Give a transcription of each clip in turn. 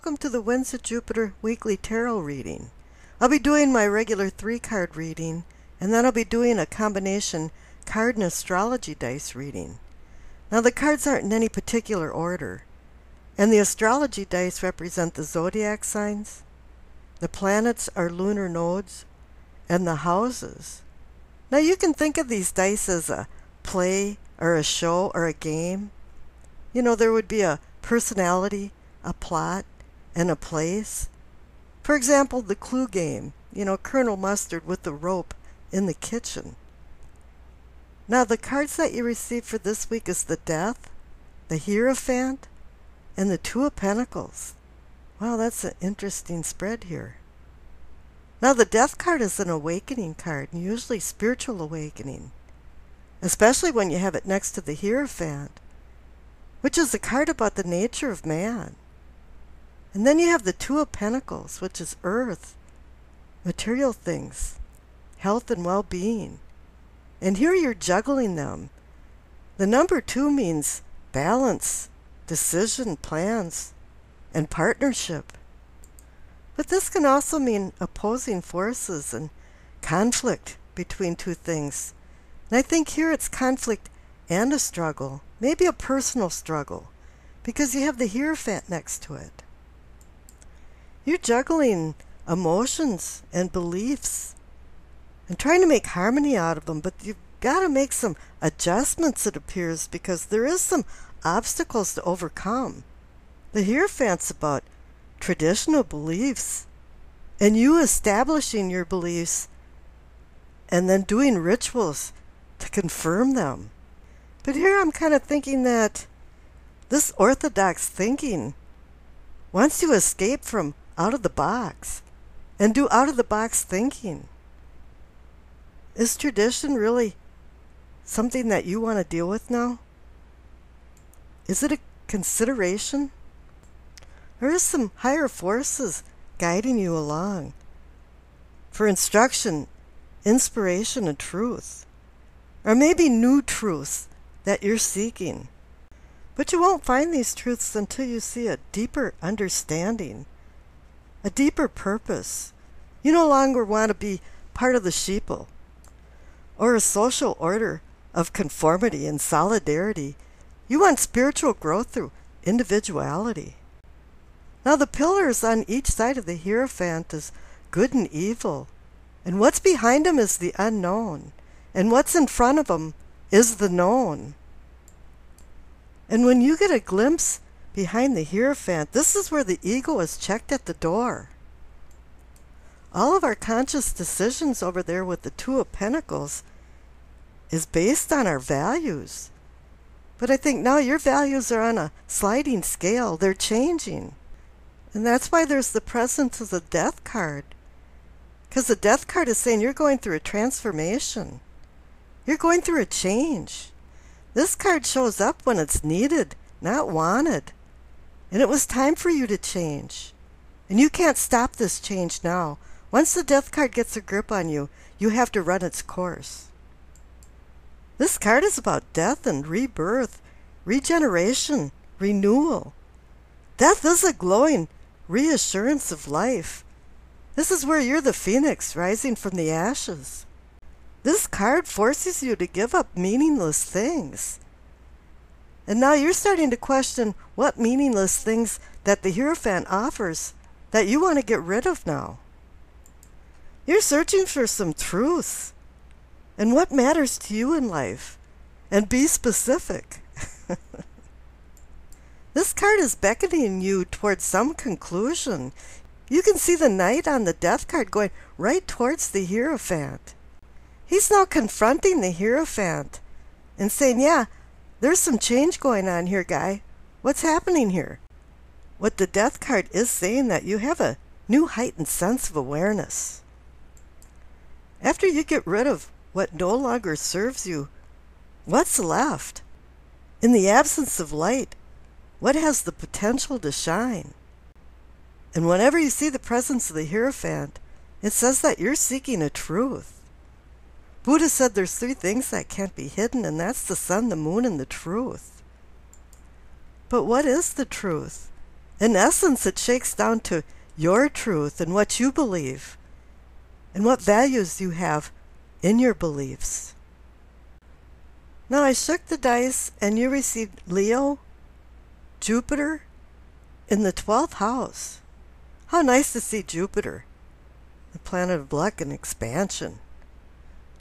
welcome to the Winds of Jupiter weekly tarot reading. I'll be doing my regular 3-card reading, and then I'll be doing a combination card and astrology dice reading. Now the cards aren't in any particular order, and the astrology dice represent the zodiac signs, the planets are lunar nodes, and the houses. Now you can think of these dice as a play or a show or a game. You know, there would be a personality, a plot, and a place. For example, the clue game, Colonel Mustard with the rope in the kitchen. Now the cards that you receive for this week is the Death, the Hierophant, and the Two of Pentacles. Wow, that's an interesting spread here. Now the Death card is an awakening card, and usually spiritual awakening, especially when you have it next to the Hierophant, which is a card about the nature of man. And then you have the Two of Pentacles, which is earth, material things, health and well-being. And here you're juggling them. The number 2 means balance, decision, plans, and partnership. But this can also mean opposing forces and conflict between two things. And I think here it's conflict and a struggle, maybe a personal struggle, because you have the Hierophant next to it. You're juggling emotions and beliefs and trying to make harmony out of them, but you've got to make some adjustments, it appears, because there is some obstacles to overcome. The Hierophant's about traditional beliefs and you establishing your beliefs and then doing rituals to confirm them. But here I'm kind of thinking that this orthodox thinking wants to escape from out of the box and do out of the box thinking. Is tradition really something that you want to deal with now? Is it a consideration? Or is some higher forces guiding you along for instruction, inspiration, and truth? Or maybe new truths that you're seeking. But you won't find these truths until you see a deeper understanding, a deeper purpose. You no longer want to be part of the sheeple or a social order of conformity and solidarity. You want spiritual growth through individuality. Now the pillars on each side of the Hierophant is good and evil, and what's behind them is the unknown, and what's in front of them is the known. And when you get a glimpse behind the Hierophant, this is where the ego is checked at the door. All of our conscious decisions over there with the Two of Pentacles is based on our values. But I think now your values are on a sliding scale. They're changing. And that's why there's the presence of the Death card. Because the Death card is saying you're going through a transformation. You're going through a change. This card shows up when it's needed, not wanted. And it was time for you to change. And you can't stop this change now. Once the Death card gets a grip on you, you have to run its course. This card is about death and rebirth, regeneration, renewal. Death is a glowing reassurance of life. This is where you're the phoenix rising from the ashes. This card forces you to give up meaningless things. And now you're starting to question what meaningless things that the Hierophant offers that you want to get rid of now. You're searching for some truth and what matters to you in life, and be specific. This card is beckoning you towards some conclusion. You can see the Knight on the Death card going right towards the Hierophant. He's now confronting the Hierophant and saying, yeah, there's some change going on here, guy. What's happening here? What the Death card is saying that you have a new heightened sense of awareness. After you get rid of what no longer serves you, what's left? In the absence of light, what has the potential to shine? And whenever you see the presence of the Hierophant, it says that you're seeking a truth. Buddha said there's 3 things that can't be hidden, and that's the sun, the moon, and the truth. But what is the truth? In essence, it shakes down to your truth and what you believe and what values you have in your beliefs. Now I shook the dice and you received Leo, Jupiter, in the 12th house. How nice to see Jupiter, the planet of luck and expansion.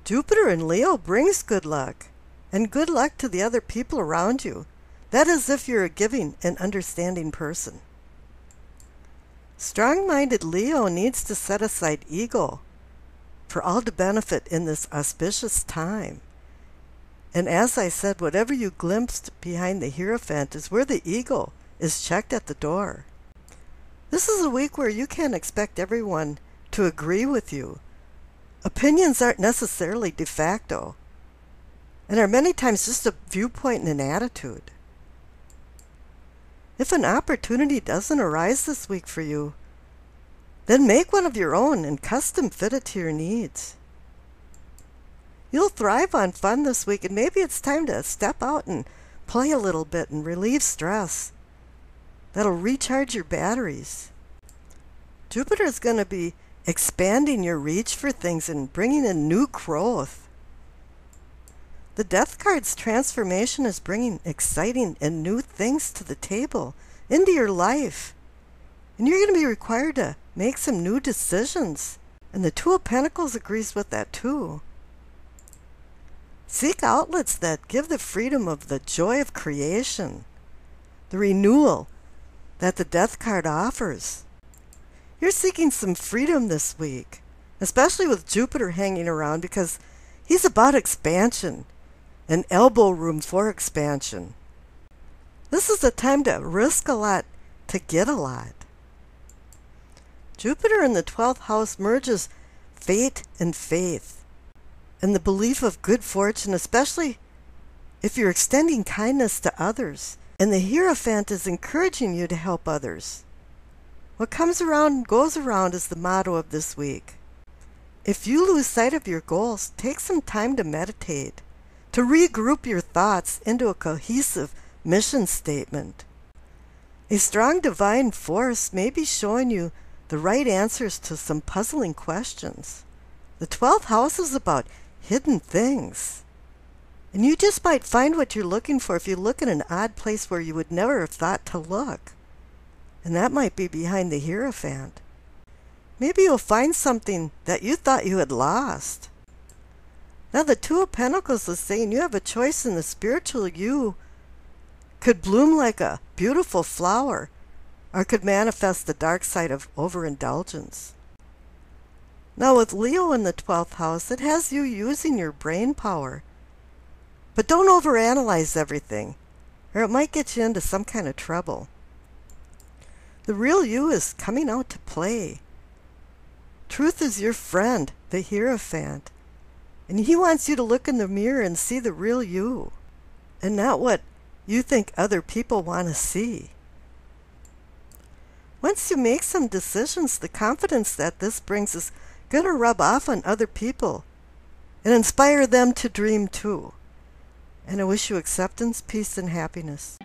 Jupiter in Leo brings good luck, and good luck to the other people around you. That is if you're a giving and understanding person. Strong-minded Leo needs to set aside ego for all to benefit in this auspicious time. And as I said, whatever you glimpsed behind the Hierophant is where the ego is checked at the door. This is a week where you can't expect everyone to agree with you. Opinions aren't necessarily de facto, and are many times just a viewpoint and an attitude. If an opportunity doesn't arise this week for you, then make one of your own and custom fit it to your needs. You'll thrive on fun this week, and maybe it's time to step out and play a little bit and relieve stress. That'll recharge your batteries. Jupiter is going to be expanding your reach for things and bringing in new growth. The Death card's transformation is bringing exciting and new things to the table, into your life. And you're going to be required to make some new decisions. And the Two of Pentacles agrees with that too. Seek outlets that give the freedom of the joy of creation, the renewal that the Death card offers. You're seeking some freedom this week, especially with Jupiter hanging around, because he's about expansion and elbow room for expansion. This is a time to risk a lot to get a lot. Jupiter in the 12th house merges fate and faith, and the belief of good fortune, especially if you're extending kindness to others. And the Hierophant is encouraging you to help others. What comes around goes around is the motto of this week. If you lose sight of your goals, take some time to meditate, to regroup your thoughts into a cohesive mission statement. A strong divine force may be showing you the right answers to some puzzling questions. The 12th house is about hidden things. And you just might find what you're looking for if you look in an odd place where you would never have thought to look. And that might be behind the Hierophant. Maybe you'll find something that you thought you had lost. Now the Two of Pentacles is saying you have a choice, and the spiritual you could bloom like a beautiful flower, or could manifest the dark side of overindulgence. Now with Leo in the 12th house, it has you using your brain power. But don't overanalyze everything, or it might get you into some kind of trouble. The real you is coming out to play. Truth is your friend, the Hierophant, and he wants you to look in the mirror and see the real you, and not what you think other people want to see. Once you make some decisions, the confidence that this brings is going to rub off on other people and inspire them to dream too. And I wish you acceptance, peace, and happiness.